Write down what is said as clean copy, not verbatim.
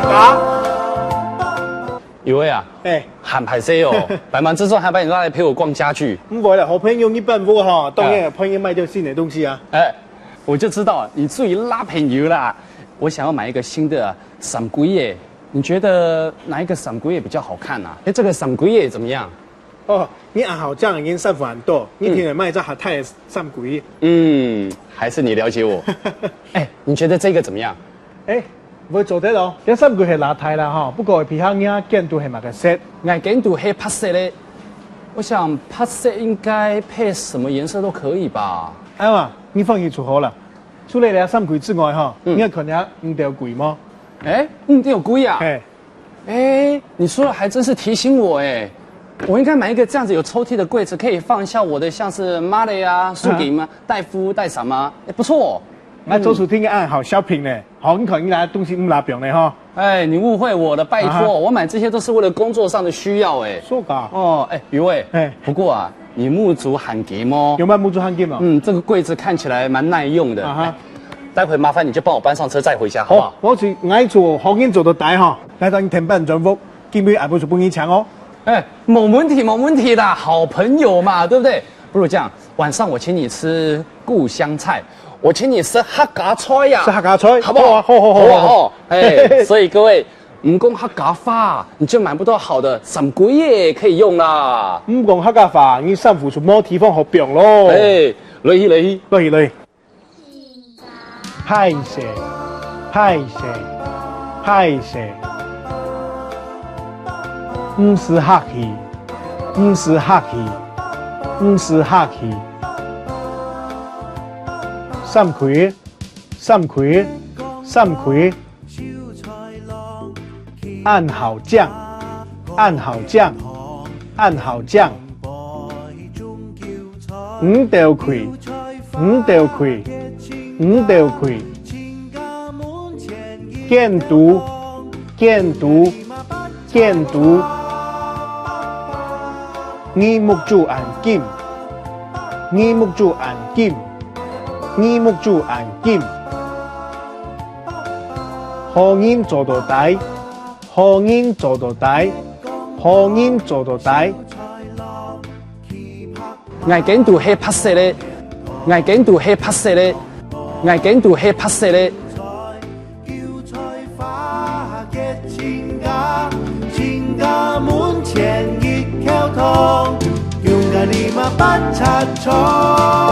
客家。一位啊，很排泄哦，百忙之中还把你拉来陪我逛家具。唔会啦，好朋友一般不哈，当然朋友买掉新的东西啊。我就知道你注意拉朋友啦。我想要买一个新的伞龟耶，你觉得哪一个伞龟也比较好看啊？这个伞龟耶怎么样？哦，你按好这样已经衫服很多，你听人卖这下太衫贵。还是你了解我。你觉得这个怎么样？會做得咯，啲衫佢係邋遢啦哈，不過皮下嘢見到係咪個色？眼鏡度黑拍色咧，我想拍色應該配什麼顏色都可以吧？你放心做好了。除了你衫櫃之外哈，你要看下五條櫃嗎？5條櫃啊？你說了還真是提醒我我應該買一個這樣子有抽屜的櫃子，可以放一下我的像是瑪麗啊、蘇錦啊、戴夫、戴什麼，不錯。那周楚聽嘅按好小品呢，好你看你拿東西唔拿表呢哈。你誤會我了，拜託，我買這些都是為了工作上的需要說噶？余偉，不過啊，你木竹罕給嗎？有賣木竹罕給嗎？這個櫃子看起來蠻耐用的。待會麻煩你就幫我搬上車載回家，好不好？我是愛做，好緊做到大哈，來到你停辦轉服，見唔見還不錯幫你搶哦？冇問題，冇問題的，好朋友嘛，對不對？不如這樣，晚上我請你吃故鄉菜。我請你吃客家菜呀，吃客家菜，好不好？好。所以各位，唔講客家話，你就買不到好的伞龜耶可以用啦。唔講客家話，你衫褲就冇地方好表咯。嚟。派蛇，唔是客氣。衫盔，按好醬，五條盔，見毒，耳目珠眼金，何人做到底？眼鏡度黑拍色咧，情家門前一條通，勇敢你嘛不插錯。